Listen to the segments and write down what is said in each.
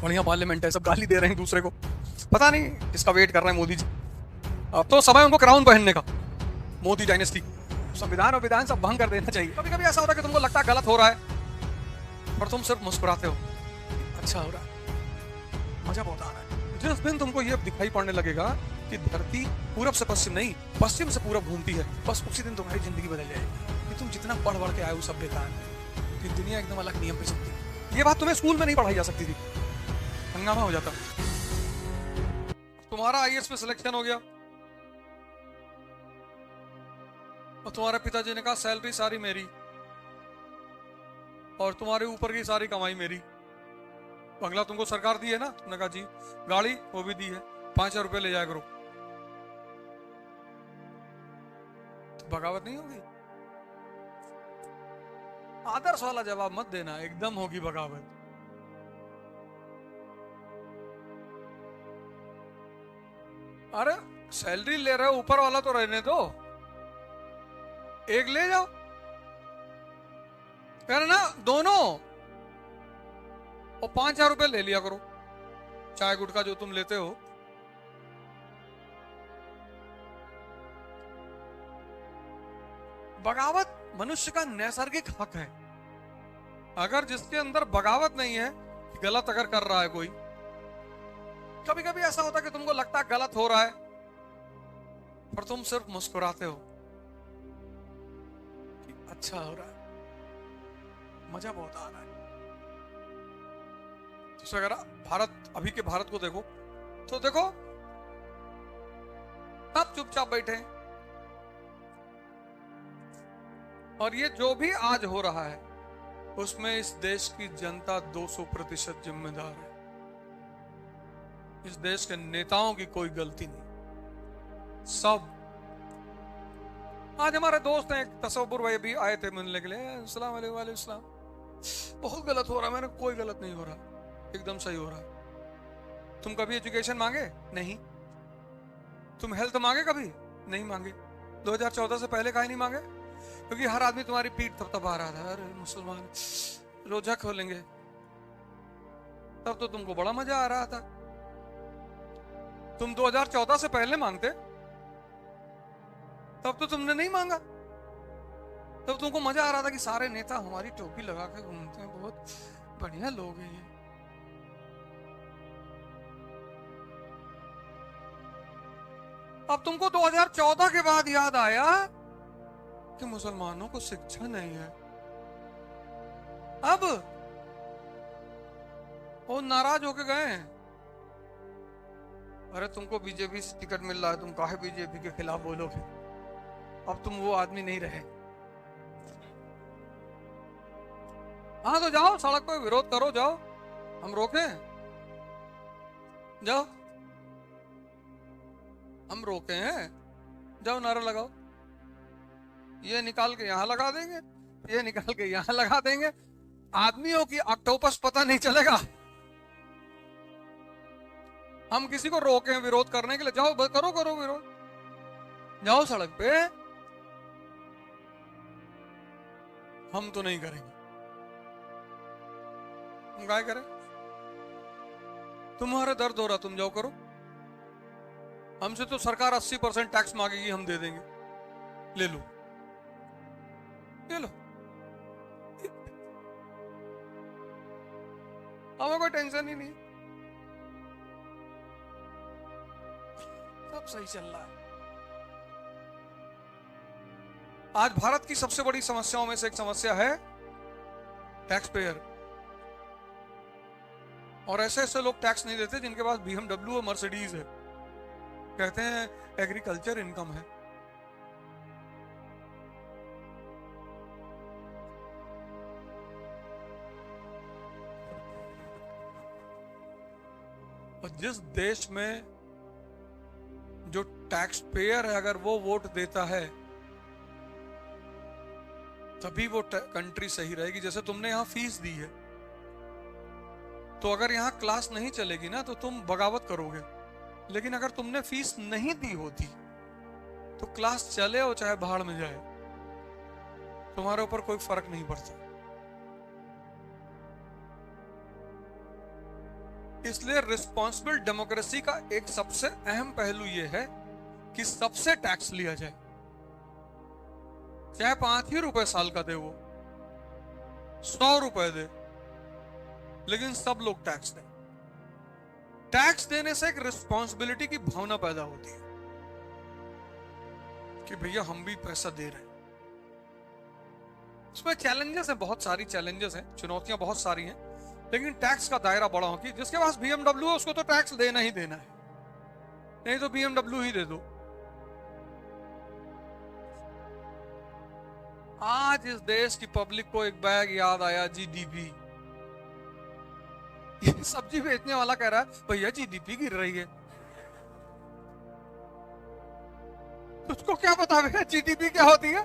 बढ़िया पार्लियामेंट है, सब गाली दे रहे हैं दूसरे को, पता नहीं किसका वेट कर रहे हैं मोदी जी। अब तो समय उनको क्राउन पहनने का, मोदी डायनेस्टी। संविधान और विधान सब भंग कर देना चाहिए। कभी कभी ऐसा होता है कि तुमको लगता है गलत हो रहा है, पर तुम सिर्फ मुस्कुराते हो, अच्छा हो रहा है, मजा बहुत आ रहा है। जिस दिन तुमको ये दिखाई पड़ने लगेगा कि धरती पूरब से पश्चिम नहीं, पश्चिम से पूरब घूमती है, बस उसी दिन तुम्हारी जिंदगी बदल जाएगी। कि तुम जितना बढ़ बढ़ के आए हो सभ्यता है, कि दुनिया एकदम अलग नियम पे चलती है। ये बात तुम्हें स्कूल में नहीं पढ़ाई जा सकती थी, हंगामा हो जाता। तुम्हारा आईएएस में सिलेक्शन हो गया और तुम्हारे पिताजी ने कहा सैलरी सारी मेरी और तुम्हारे ऊपर की सारी कमाई मेरी। बंगला तुमको सरकार दी है ना, तुमने कहा जी, गाड़ी वो भी दी है, 5,000 रुपये ले जाया करो, तो बगावत नहीं होगी? आदर्श वाला जवाब मत देना, एकदम होगी बगावत। अरे सैलरी ले रहे हो, ऊपर वाला तो रहने दो, एक ले जाओ, करना दोनों, और 5,000 रुपये ले लिया करो, चाय गुटखा जो तुम लेते हो। बगावत मनुष्य का नैसर्गिक हक है। अगर जिसके अंदर बगावत नहीं है, गलत अगर कर रहा है कोई, कभी कभी ऐसा होता है कि तुमको लगता है गलत हो रहा है, पर तुम सिर्फ मुस्कुराते हो कि अच्छा हो रहा है, मजा बहुत आ रहा है। तो अगर भारत, अभी के भारत को देखो तो देखो, सब चुपचाप बैठे हैं, और ये जो भी आज हो रहा है उसमें इस देश की जनता 200% जिम्मेदार है। इस देश के नेताओं की कोई गलती नहीं, सब। आज हमारे दोस्त हैं, एक तसव्वुर भाई भी आए थे मिलने के लिए, अस्सलाम वालेकुम, बहुत गलत हो रहा है। मैंने कोई गलत नहीं हो रहा, एकदम सही हो रहा है। तुम कभी एजुकेशन मांगे? नहीं। तुम हेल्थ मांगे? कभी नहीं मांगे। 2014 से पहले काहे नहीं मांगे? क्योंकि हर आदमी तुम्हारी पीठ थपथपा रहा था, अरे मुसलमान रोजा खोलेंगे, तब तो तुमको बड़ा मजा आ रहा था। तुम 2014 से पहले मांगते, तब तो तुमने नहीं मांगा, तब तुमको मजा आ रहा था कि सारे नेता हमारी टोपी लगा के घूमते हैं, बहुत बढ़िया लोग हैं ये। अब तुमको 2014 के बाद याद आया कि मुसलमानों को शिक्षा नहीं है। अब वो नाराज होके गए हैं, अरे तुमको बीजेपी से टिकट मिल रहा है, तुम काहे बीजेपी के खिलाफ बोलोगे? अब तुम वो आदमी नहीं रहे। हाँ तो जाओ, सड़क पर विरोध करो, जाओ, हम रोके? जाओ, हम रोके हैं? जाओ नारा लगाओ, ये निकाल के यहां लगा देंगे, ये निकाल के यहां लगा देंगे। आदमियों की ऑक्टोपस पता नहीं चलेगा। हम किसी को रोके हैं विरोध करने के लिए? जाओ करो करो विरोध, जाओ सड़क पे। हम तो नहीं करेंगे, हम क्या करें? तुम्हारा दर्द हो रहा, तुम जाओ करो। हमसे तो सरकार 80% टैक्स मांगेगी, हम दे देंगे, ले लो, ले लो, हमें कोई टेंशन ही नहीं, सब सही चल रहा है। आज भारत की सबसे बड़ी समस्याओं में से एक समस्या है टैक्स पेयर। और ऐसे ऐसे लोग टैक्स नहीं देते जिनके पास BMW और मर्सिडीज है, कहते हैं एग्रीकल्चर इनकम है। और जिस देश में जो टैक्स पेयर है, अगर वो वोट देता है तभी वो कंट्री सही रहेगी। जैसे तुमने यहां फीस दी है, तो अगर यहां क्लास नहीं चलेगी ना तो तुम बगावत करोगे, लेकिन अगर तुमने फीस नहीं दी होती तो क्लास चले और चाहे भाड़ में जाए, तुम्हारे ऊपर कोई फर्क नहीं पड़ता। इसलिए रिस्पॉन्सिबल डेमोक्रेसी का एक सबसे अहम पहलू यह है कि सबसे टैक्स लिया जाए, चाहे 5 ही रुपए साल का दे, वो 100 रुपए दे, लेकिन सब लोग टैक्स दें। टैक्स देने से एक रिस्पॉन्सिबिलिटी की भावना पैदा होती है कि भैया हम भी पैसा दे रहे हैं। इसमें चैलेंजेस हैं, बहुत सारी चैलेंजेस हैं, चुनौतियां बहुत सारी हैं, लेकिन टैक्स का दायरा बड़ा हो कि जिसके पास BMW है उसको तो टैक्स देना ही देना है, नहीं तो BMW ही दे दो। आज इस देश की पब्लिक को एक बैग याद आया, GDP। ये सब्जी बेचने वाला कह रहा है भैया GDP गिर रही है, उसको क्या पता भैया GDP क्या होती है।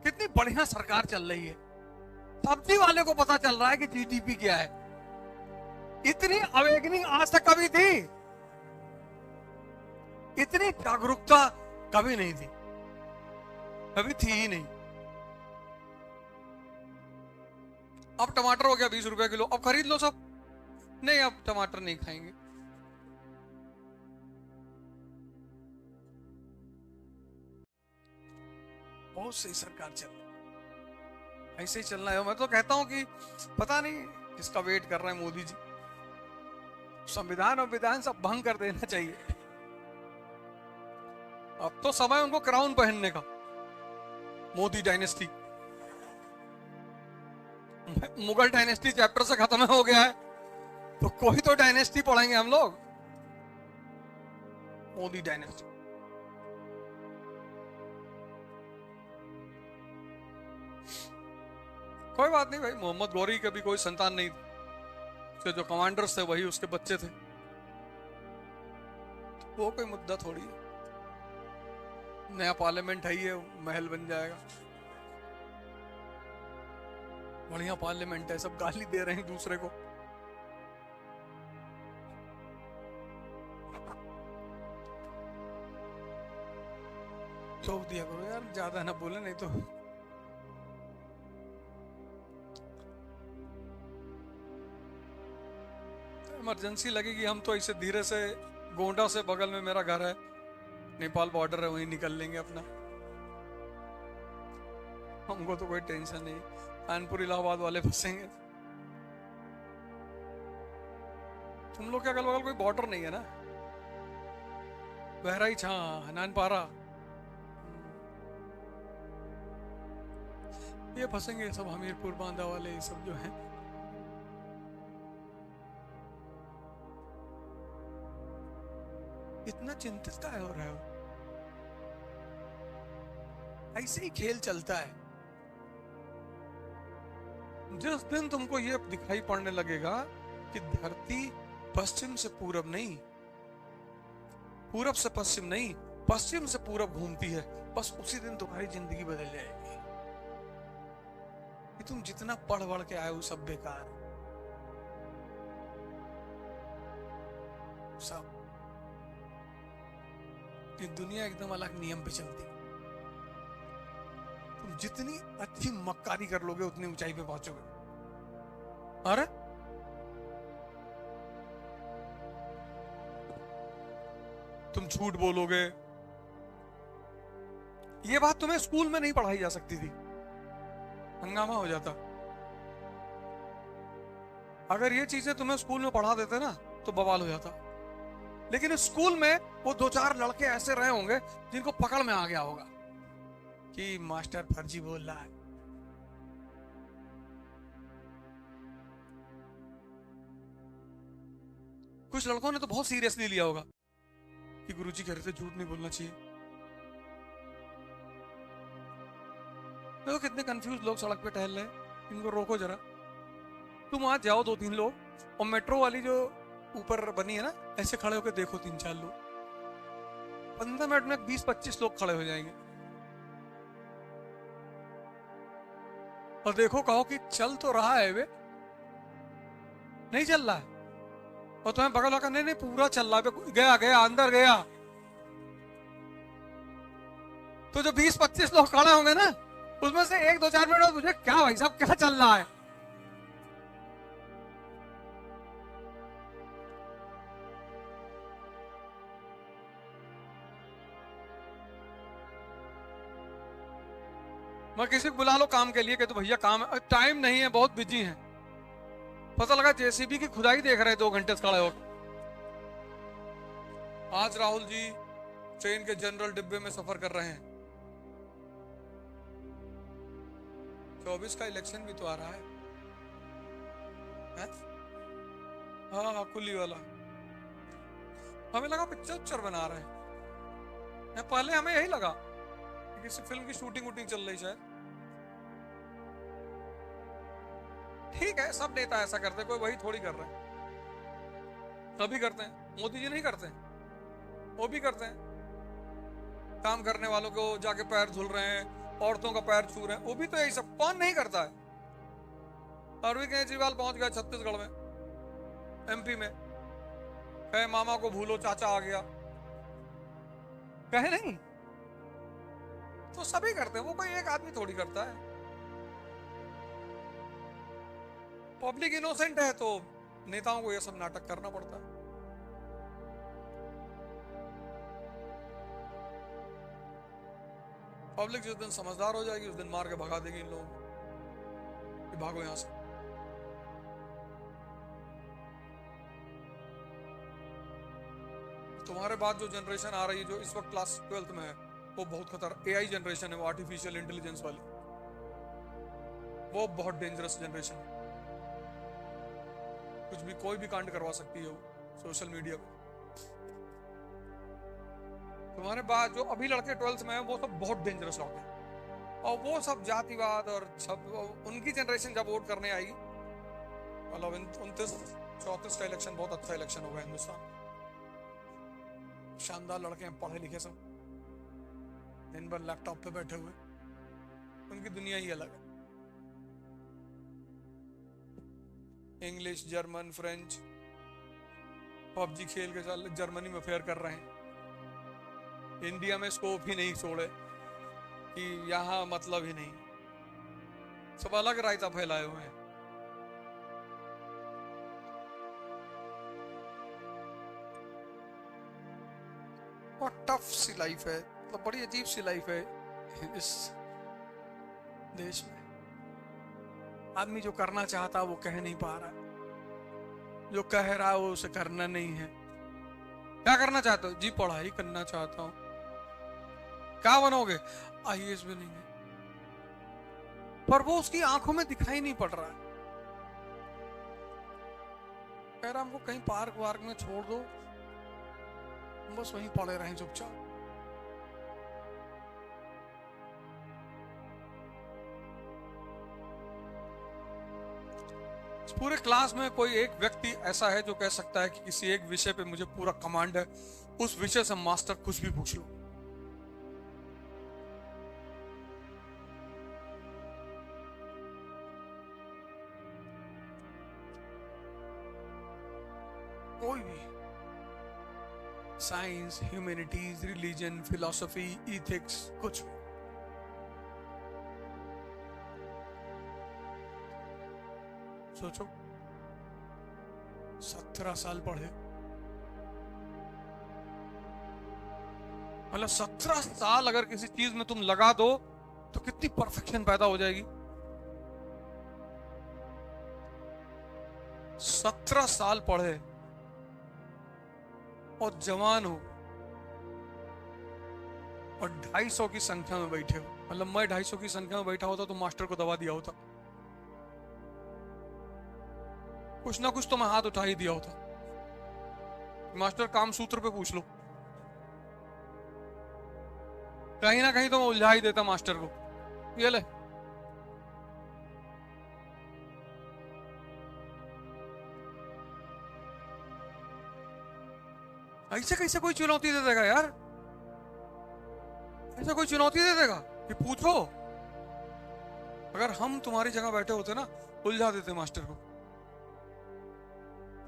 कितनी बढ़िया सरकार चल रही है, सब्जी वाले को पता चल रहा है कि GDP क्या है। इतनी अवेकनिंग आज तक कभी थी, इतनी जागरूकता कभी नहीं थी, कभी थी ही नहीं। अब टमाटर हो गया 20 रुपए किलो, अब खरीद लो सब। नहीं, अब टमाटर नहीं खाएंगे। बहुत सही सरकार चल रही, ऐसे ही चलना है। मैं तो कहता हूं कि पता नहीं किसका वेट कर रहे हैं मोदी जी। संविधान और विधान सब भंग कर देना चाहिए। अब तो समय उनको क्राउन पहनने का। Modi dynasty, Mughal dynasty chapter से खत्म हो गया है, तो कोई तो डायनेस्टी पढ़ेंगे हम लोग, मोदी डायनेस्टी। कोई बात नहीं भाई, मोहम्मद गौरी के भी कोई संतान नहीं थी, उसके जो कमांडर्स थे वही उसके बच्चे थे, वो कोई मुद्दा थोड़ी है। नया पार्लियामेंट है, ये महल बन जाएगा। बढ़िया पार्लियामेंट है, सब गाली दे रहे हैं दूसरे को। ठोक दिया करो यार, ज्यादा ना बोले नहीं तो। इमरजेंसी लगेगी, हम तो ऐसे धीरे से, गोंडा से बगल में मेरा घर है, नेपाल बॉर्डर है, वहीं निकल लेंगे अपना। हमको तो कोई टेंशन नहीं। कानपुर इलाहाबाद वाले फंसेंगे। तुम लोग के अगल बगल कोई बॉर्डर नहीं है ना? बहराइच, हाँ, नानपारा, ये फंसेंगे सब। हमीरपुर, बांदा वाले, ये सब जो हैं। इतना चिंतित काहे हो रहे हो? ऐसे ही खेल चलता है। जिस दिन तुमको ये दिखाई पड़ने लगेगा कि धरती पश्चिम से पूरब नहीं, पूरब से पश्चिम नहीं, पश्चिम से पूरब घूमती है, बस उसी दिन तुम्हारी जिंदगी बदल जाएगी। कि तुम जितना पढ़ बढ़ के आए हो सब बेकार, सब। ये दुनिया एकदम अलग नियम पे चलती है। तुम जितनी अच्छी मक्कारी कर लोगे उतनी ऊंचाई पे पहुंचोगे। अरे तुम झूठ बोलोगे, ये बात तुम्हें स्कूल में नहीं पढ़ाई जा सकती थी, हंगामा हो जाता। अगर ये चीजें तुम्हें स्कूल में पढ़ा देते ना तो बवाल हो जाता। लेकिन स्कूल में वो 2-4 लड़के ऐसे रहे होंगे जिनको पकड़ में आ गया होगा कि मास्टर फर्जी बोल रहा है। कुछ लड़कों ने तो बहुत सीरियसली लिया होगा कि गुरुजी कह रहे थे झूठ नहीं बोलना चाहिए। देखो कितने कंफ्यूज लोग सड़क पे टहल रहे हैं, इनको रोको जरा। तुम आज जाओ 2-3 लोग, और मेट्रो वाली जो ऊपर बनी है ना, ऐसे खड़े होकर देखो 3-4 लोग, 15 मिनट में 20-25 लोग खड़े हो जाएंगे। और देखो, कहो कि चल तो रहा है वे, नहीं चल रहा है, और तुम्हें बगल लगा नहीं पूरा चल रहा है, गया गया अंदर गया। तो जो 20-25 लोग खड़े होंगे ना, उसमें से 1-2-4 मिनट में पूछे क्या भाई साहब क्या चल रहा है, मैं किसी को बुला लो काम के लिए कि तो भैया काम है, टाइम नहीं है, बहुत बिजी है। पता लगा जेसीबी की खुदाई देख रहे 2 घंटे से खड़े होकर। आज राहुल जी ट्रेन के जनरल डिब्बे में सफर कर रहे हैं। 24 का इलेक्शन भी तो आ रहा है? हाँ, कुली वाला। हमें लगा पिक्चर बना रहे हैं, पहले हमें यही लगा कि किसी फिल्म की शूटिंग वूटिंग चल रही शायद। ठीक है, सब नेता ऐसा करते, कोई वही थोड़ी कर रहे हैं, सभी करते हैं। मोदी जी नहीं करते हैं, वो भी करते हैं। काम करने वालों को जाके पैर धुल रहे हैं, औरतों का पैर छू रहे हैं, वो भी तो यही सब। कौन नहीं करता है? अरविंद केजरीवाल पहुंच गया छत्तीसगढ़ में, एमपी में, कहे मामा को भूलो चाचा आ गया, कहे नहीं? तो सभी करते हैं, वो कोई एक आदमी थोड़ी करता है। पब्लिक इनोसेंट है तो नेताओं को यह सब नाटक करना पड़ता है। पब्लिक जिस दिन समझदार हो जाएगी उस दिन मार के भगा देगी इन लोगों को, भागो यहां से। तुम्हारे बाद जो जनरेशन आ रही है, जो इस वक्त क्लास 12th में है, वो बहुत खतरनाक एआई जनरेशन है, वो आर्टिफिशियल इंटेलिजेंस वाली। वो बहुत डेंजरस जनरेशन है। कुछ भी, कोई भी कांड करवा सकती है वो सोशल मीडिया पे। तुम्हारे बाद जो अभी लड़के 12th में है, वो सब बहुत डेंजरस लड़के हैं। और वो सब जातिवाद और सब, उनकी जनरेशन जब वोट करने आएगी, मतलब 29-34 का इलेक्शन बहुत अच्छा इलेक्शन होगा हिंदुस्तान। शानदार लड़के हैं, पढ़े लिखे सब, दिन भर लैपटॉप पे बैठे हुए, उनकी दुनिया ही अलग है। इंग्लिश, जर्मन, फ्रेंच, पबजी खेल के साथ जर्मनी में फेयर कर रहे हैं। इंडिया में स्कोप ही नहीं छोड़े कि यहां मतलब ही नहीं, सब अलग रायता फैलाए हुए हैं। और टफ सी लाइफ है, मतलब बड़ी अजीब सी लाइफ है इस देश में। आदमी जो करना चाहता वो कह नहीं पा रहा, जो कह रहा वो उसे करना नहीं है। क्या करना चाहते हो जी? पढ़ाई करना चाहता हूं। क्या बनोगे? आईएएस बनेंगे। पर वो उसकी आंखों में दिखाई नहीं पड़ रहा है। कह रहा हमको कहीं पार्क वार्क में छोड़ दो, हम बस वहीं पड़े रहें चुपचाप। पूरे क्लास में कोई एक व्यक्ति ऐसा है जो कह सकता है कि किसी एक विषय पे मुझे पूरा कमांड है, उस विषय से मास्टर कुछ भी पूछ लो। कोई भी, science, humanities, religion, philosophy, ethics, कुछ भी। सोचो, 17 साल पढ़े, मतलब 17 साल अगर किसी चीज में तुम लगा दो तो कितनी परफेक्शन पैदा हो जाएगी। 17 साल पढ़े और जवान हो और 250 की संख्या में बैठे हो। मतलब मैं 250 की संख्या में बैठा होता तो मास्टर को दबा दिया होता, कुछ ना कुछ तो मैं हाथ उठा ही दिया होता। मास्टर काम सूत्र पे पूछ लो, कहीं ना कहीं तो मैं उलझा ही देता मास्टर को। ये ले, ऐसे कैसे कोई चुनौती दे देगा यार? ऐसा कोई चुनौती दे देगा कि पूछो? अगर हम तुम्हारी जगह बैठे होते ना, उलझा देते मास्टर को।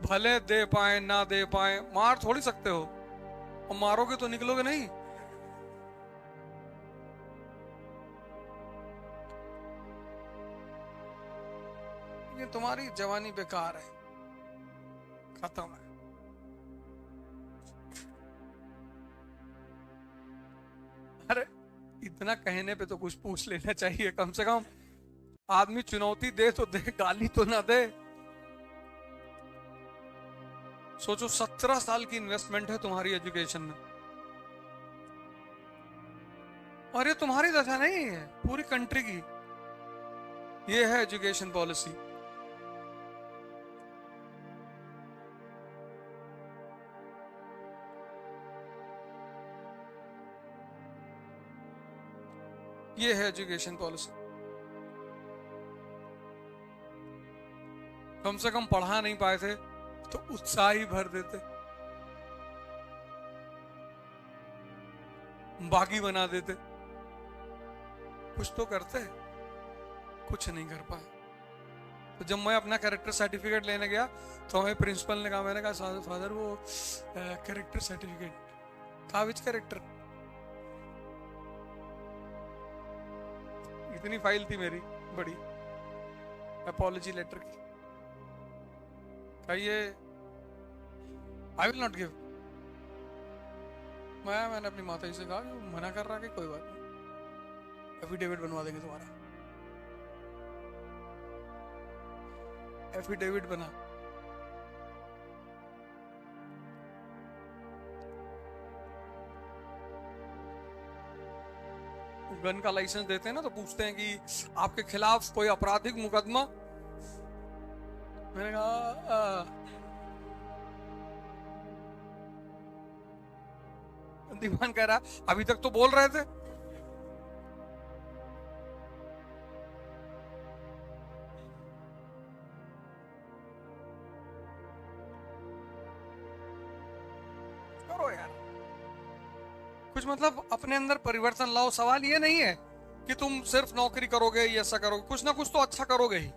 भले दे पाए ना दे पाए, मार थोड़ी सकते हो, और मारोगे तो निकलोगे नहीं। ये तुम्हारी जवानी बेकार है, खत्म है। अरे इतना कहने पे तो कुछ पूछ लेना चाहिए कम से कम। आदमी चुनौती दे तो दे, गाली तो ना दे। सोचो 17 साल की इन्वेस्टमेंट है तुम्हारी एजुकेशन में, और ये तुम्हारी दशा नहीं है, पूरी कंट्री की। ये है एजुकेशन पॉलिसी। ये है एजुकेशन पॉलिसी। कम से कम पढ़ा नहीं पाए थे तो उत्साह ही भर देते, बागी बना देते, कुछ तो करते, कुछ नहीं कर पाए। तो जब मैं अपना कैरेक्टर सर्टिफिकेट लेने गया तो हमें प्रिंसिपल ने कहा, मैंने कहा फादर वो कैरेक्टर सर्टिफिकेट। कहा विच कैरेक्टर? इतनी फाइल थी मेरी बड़ी अपॉलजी लेटर की। ये आई विल नॉट गिव। मैंने अपनी माता जी से कहा कि मना कर रहा कि कोई बात नहीं, एफिडेविट बनवा देंगे तुम्हारा। एफिडेविट बना। गन का लाइसेंस देते हैं ना तो पूछते हैं कि आपके खिलाफ कोई आपराधिक मुकदमा। मैंने कहा दीवान कह रहा अभी तक तो बोल रहे थे। करो यार कुछ, मतलब अपने अंदर परिवर्तन लाओ। सवाल ये नहीं है कि तुम सिर्फ नौकरी करोगे या ऐसा करोगे, कुछ ना कुछ तो अच्छा करोगे ही।